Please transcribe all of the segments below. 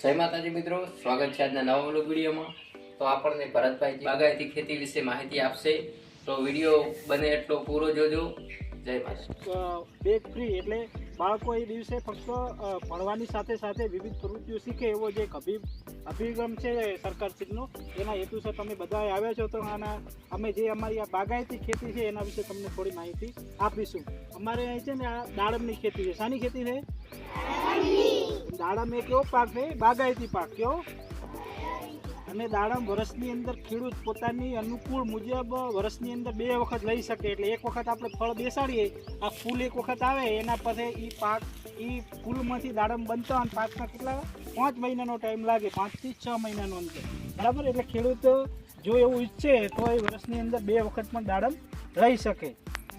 જય માતાજી મિત્રો, સ્વાગત છે આજના નવા વ્લોગ વિડીયોમાં। તો આપણને ભરતભાઈ બાગાયતી ખેતી વિશે માહિતી આપશે, તો વિડીયો બને એટલો પૂરો જોજો। જય માતાજી। બેગ ફ્રી એટલે બાળકો એ દિવસે ફક્ત ભણવાની સાથે સાથે વિવિધ પ્રવૃત્તિઓ શીખે એવો જે અભિગમ છે સરકારશ્રીનો, એના હેતુસર તમે બધા આવ્યા છો। તો અમે જે અમારી આ બાગાયતી ખેતી છે એના વિશે તમને થોડી માહિતી આપીશું। અમારે અહીં છે ને આ દાડમની ખેતી છે। શાની ખેતી છે? દાડમ એક એવો પાક છે, બાગાયતી પાક કેવો, અને દાડમ વર્ષની અંદર ખેડૂત પોતાની અનુકૂળ મુજબ વર્ષની અંદર 2 વખત લઈ શકે। એટલે એક વખત આપણે ફળ બેસાડીએ, આ ફૂલ એક વખત આવે, એના પછી એ પાક એ ફૂલમાંથી દાડમ બનતો અને પાકમાં કેટલા 5 મહિનાનો ટાઈમ લાગે, 5 થી 6 મહિનાનો અંતર, બરાબર। એટલે ખેડૂત જો એવું ઈચ્છે તો એ વર્ષની અંદર 2 વખત પણ દાડમ લઈ શકે,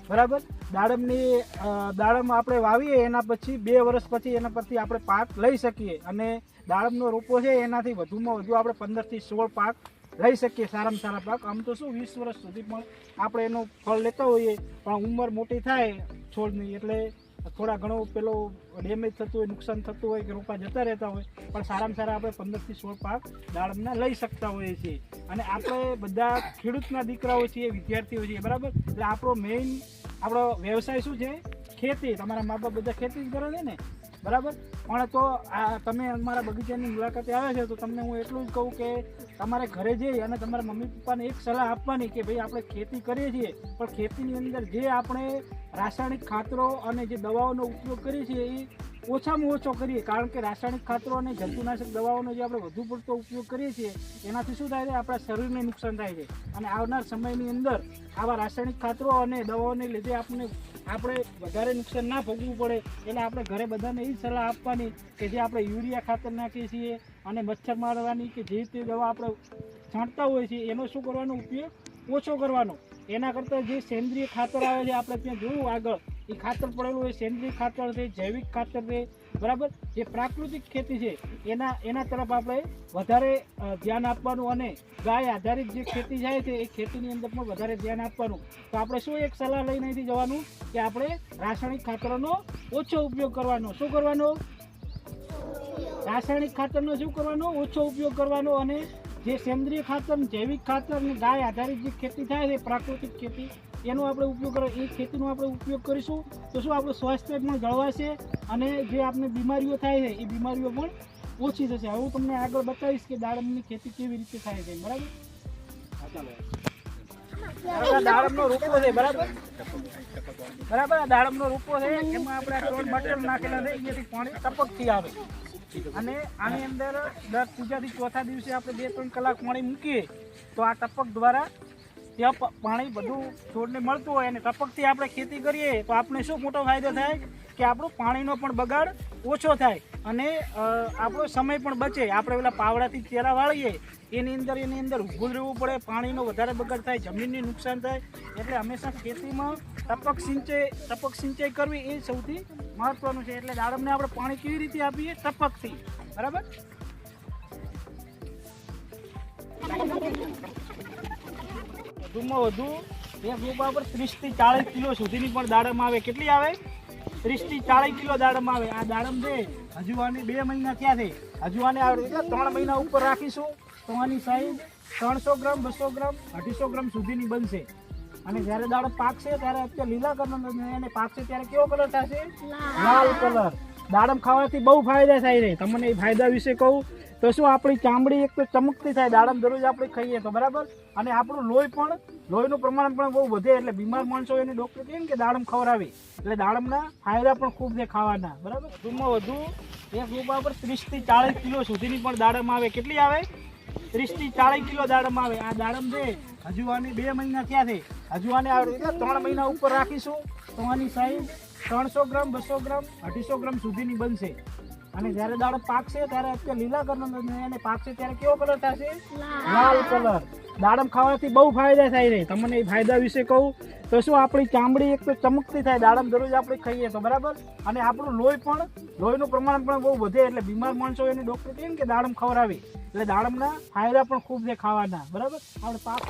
બરાબર। દાડમ આપણે વાવીએ એના પછી 2 વર્ષ પછી એના પરથી આપણે પાક લઈ શકીએ, અને દાડમનો રોપો છે એનાથી વધુમાં વધુ આપણે 15 થી 16 પાક લઈ શકીએ, સારામાં સારા પાક। આમ તો શું 20 વર્ષ સુધી પણ આપણે એનું ફળ લેતા હોઈએ, પણ ઉંમર મોટી થાય છોડની એટલે થોડા ઘણો પેલો ડેમેજ થતું હોય, નુકસાન થતું હોય કે રોપા જતા રહેતા હોય, પણ સારામાં સારા આપણે 15 થી 16 પાક દાડમના લઈ શકતા હોઈએ છીએ। અને આપણે બધા ખેડૂતના દીકરાઓ છીએ, વિદ્યાર્થીઓ છીએ, બરાબર। એટલે આપણો વ્યવસાય શું છે? ખેતી। તમારા મા બાપ બધા ખેતી જ કરે છે ને, બરાબર। પણ તો તમે અમારા બગીચાની મુલાકાતે આવ્યા છો તો તમને હું એટલું જ કહું કે તમારે ઘરે જઈ અને તમારા મમ્મી પપ્પાને એક સલાહ આપવાની કે ભાઈ આપણે ખેતી કરીએ છીએ, પણ ખેતીની અંદર જે આપણે રાસાયણિક ખાતરો અને જે દવાઓનો ઉપયોગ કરીએ છીએ એ ઓછામાં ઓછો કરીએ। કારણ કે રાસાયણિક ખાતરો અને જંતુનાશક દવાઓનો જે આપણે વધુ પડતો ઉપયોગ કરીએ છીએ એનાથી શું થાય છે? આપણા શરીરને નુકસાન થાય છે, અને આવનાર સમયની અંદર આવા રાસાયણિક ખાતરો અને દવાઓને લીધે આપણે વધારે નુકસાન ના ભોગવવું પડે। એટલે આપણે ઘરે બધાને એ સલાહ આપવાની કે જે આપણે યુરિયા ખાતર નાખીએ છીએ અને મચ્છર મારવાની કે જે તે દવા આપણે છાંટતા હોઈએ છીએ એનો શું કરવાનો? ઉપયોગ ઓછો કરવાનો। એના કરતાં જે સેન્દ્રિય ખાતર આવે છે, આપણે ત્યાં જોયું આગળ એ ખાતર પડેલું હોય, સેન્દ્રિય ખાતર છે, જૈવિક ખાતર છે, બરાબર। જે પ્રાકૃતિક ખેતી છે એના તરફ આપણે વધારે ધ્યાન આપવાનું, અને ગાય આધારિત જે ખેતી જાય છે એ ખેતીની અંદર પણ વધારે ધ્યાન આપવાનું। તો આપણે શું એક સલાહ લઈને અહીંથી જવાનું કે આપણે રાસાયણિક ખાતરોનો ઓછો ઉપયોગ કરવાનો। શું કરવાનો? રાસાયણિક ખાતરનો શું કરવાનો? ઓછો ઉપયોગ કરવાનો, અને જે સેન્દ્રિય ખાતર, જૈવિક ખાતર અને ગાય આધારિત જે ખેતી થાય છે, પ્રાકૃતિક ખેતી, એનો આપણે ઉપયોગ કરો। એ ખેતીનો આપણે ઉપયોગ કરીશું તો શું આપણું સ્વાસ્થ્ય પણ જળવાશે, અને જે આપણે બીમારીઓ થાય છે એ બીમારીઓ પણ ઓછી થશે। હવે હું તમને આગળ બતાવીશ કે દાડમની ખેતી કેવી રીતે થાય છે, બરાબર। દાડમનો રોપો છે, બરાબર। આ દાડમનો રોપો છે, એમાં આપણે આ 3 બટન નાખેલા છે, અહીંયાથી પાણી ટપકથી આવે, અને આની અંદર દર 3 થી 4થા દિવસે આપણે 2-3 કલાક પાણી મૂકીએ તો આ ટપક દ્વારા ત્યાં પાણી બધું છોડને મળતું હોય, અને ટપકથી આપણે ખેતી કરીએ તો આપણે શું મોટો ફાયદો થાય કે આપણો પાણીનો પણ બગાડ ઓછો થાય, અને આપણો સમય પણ બચે। આપણે પેલા પાવડાથી ચેરા વાળીએ એની અંદર ઊભું રહેવું પડે, પાણીનો વધારે બગાડ થાય, જમીનને નુકસાન થાય। એટલે હંમેશા ખેતીમાં ટપક સિંચાઈ કરવી એ સૌથી મહત્વનું છે। એટલે દાડમને આપણે પાણી કેવી રીતે આપીએ? ટપકથી, બરાબર। વધુમાં વધુ એક રોપા પર 30 થી 40 કિલો સુધીની પણ દાડમ આવે। કેટલી આવે? 30 થી 40 કિલો દાડમ આવે। આ દાડમ છે હજુ આને 2 મહિના થયા છે, હજુ આને 3 મહિના ઉપર રાખીશું તો આની સાઈઝ 300 ગ્રામ, 200 ગ્રામ, 250 ગ્રામ સુધીની બનશે। અને જ્યારે દાડમ પાકશે ત્યારે અત્યારે લીલા કલર, અને પાકશે ત્યારે કેવો કલર થશે? લાલ કલર। દાડમ ખાવાથી બહુ ફાયદા થાય છે। તમને એ ફાયદા વિશે કહું તો શું આપણી ચામડી એક તો ચમકતી થાય, દાડમ દરરોજ આપણે ખાઈએ તો, બરાબર। અને આપણું લોહીનું પ્રમાણ પણ બહુ વધે। એટલે બીમાર માણસો એને ડૉક્ટર કહે કે દાડમ ખવડાવે, એટલે દાડમના ફાયદા પણ ખૂબ છે ખાવાના, બરાબર। વધુમાં વધુ એક રોપા પર 30 થી 40 કિલો સુધીની પણ દાડમ આવે। કેટલી આવે? 30 થી 40 કિલો દાડમ આવે। આ દાડમ છે હજુ આને 2 મહિના થયા છે, હજુ આને 3 મહિના ઉપર રાખીશું તો આની સાઈઝ 300 ગ્રામ, 200 ગ્રામ, 250 ગ્રામ સુધીની બનશે। અને જ્યારે દાડમ પાકશે ત્યારે અત્યારે લીલા કલર, અને પાકશે ત્યારે કેવો કલર થશે? લાલ કલર। દાડમ ખાવાથી બહુ ફાયદા થાય છે। તમને એ ફાયદા વિશે કહું તો શું આપણી ચામડી એક તો ચમકતી થાય, દાડમ દરરોજ આપણે ખાઈએ તો, બરાબર। અને આપણું લોહીનું પ્રમાણ પણ બહુ વધે। એટલે બીમાર માણસો એને ડૉક્ટર કહે કે દાડમ ખવડાવે, એટલે દાડમના ફાયદા પણ ખૂબ છે ખાવાના, બરાબર। આપણે પાક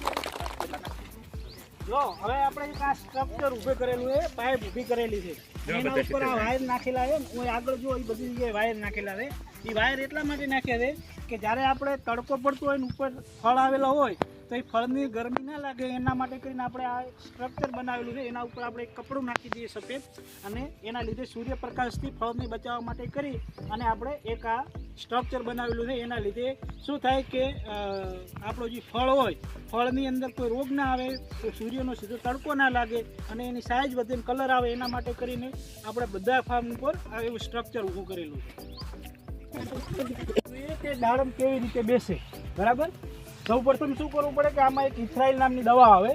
જો હવે આપણે એક આ સ્ટ્રક્ચર ઊભે કરેલું છે, પાઇપ ઊભી કરેલી છે, એના ઉપર આ વાયર નાખેલા છે. હું આગળ જો એ બધી જગ્યાએ વાયર નાખેલા છે. એ વાયર એટલા માટે નાખ્યા છે કે જ્યારે આપણે તડકો પડતો હોય ને ઉપર ફળ આવેલા હોય તો એ ફળની ગરમી ના લાગે એના માટે કરીને આપણે આ સ્ટ્રક્ચર બનાવેલું છે. એના ઉપર આપણે એક કપડું નાખી દઈએ સફેદ, અને એના લીધે સૂર્યપ્રકાશથી ફળને બચાવવા માટે કરી અને આપણે એક આ સ્ટ્રક્ચર બનાવેલું છે. એના લીધે શું થાય કે આપણો જે ફળ હોય, ફળની અંદર કોઈ રોગ ના આવે, સૂર્યનો સીધો તડકો ના લાગે અને એની સાઇઝ વધે, કલર આવે, એના માટે કરીને આપણે બધા ફાર્મ ઉપર આ એવું સ્ટ્રક્ચર ઊભું કરેલું છે. કે દાડમ કેવી રીતે બેસે, બરાબર. સૌપ્રથમ શું કરવું પડે કે આમાં એક ઇથરાઇલ નામની દવા આવે,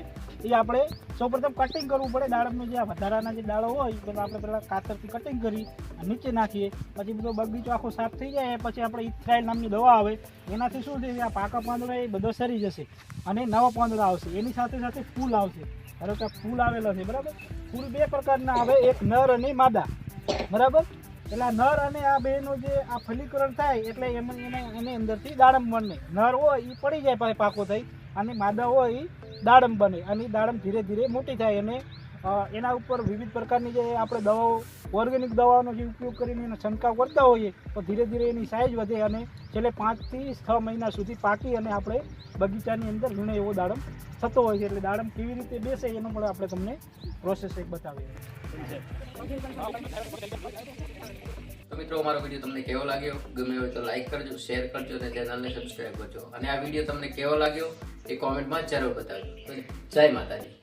એ આપણે સૌપ્રથમ કટિંગ કરવું પડે. દાડમનો જે આ વધારાના જે દાડો હોય તો આપણે પહેલાં કાતરથી કટિંગ કરી નીચે નાખીએ, પછી બધો બગીચો આખો સાફ થઈ જાય, પછી આપણે ઇથરાઇલ નામની દવા આવે, એનાથી શું છે આ પાકા પાંદડા એ બધો સરી જશે અને નવા પાંદડા આવશે. એની સાથે સાથે ફૂલ આવશે. ધારો કે ફૂલ આવેલો છે, બરાબર. ફૂલ બે પ્રકારના આવે, એક નર અને માદા, બરાબર. એટલે આ નર અને આ બેનો જે આ ફલીકરણ થાય એટલે એની અંદરથી દાડમ બને. નર હોય એ પડી જાય પછી પાકો થઈ, અને માદા હોય એ દાડમ બને, અને દાડમ ધીરે ધીરે મોટી થાય. અને એના ઉપર વિવિધ પ્રકારની જે આપણે દવાઓ, ઓર્ગેનિક દવાઓનો જે ઉપયોગ કરીને એનો છંટકાવ કરતા હોઈએ તો ધીરે ધીરે એની સાઇઝ વધે અને છેલ્લે 5 થી 6 મહિના સુધી પાકી અને આપણે બગીચાની અંદર વીણે એવો દાડમ થતો હોય છે. એટલે દાડમ કેવી રીતે બેસે એનો પણ આપણે તમને પ્રોસેસ એક બતાવીએ. તો મિત્રો, અમારો વિડીયો તમને કેવો લાગ્યો? ગમે હોય તો લાઈક કરજો, શેર કરજો અને ચેનલને સબસ્ક્રાઈબ કરજો. અને આ વિડીયો તમને કેવો લાગ્યો એ કોમેન્ટમાં જરૂર બતાવજો. જય માતાજી.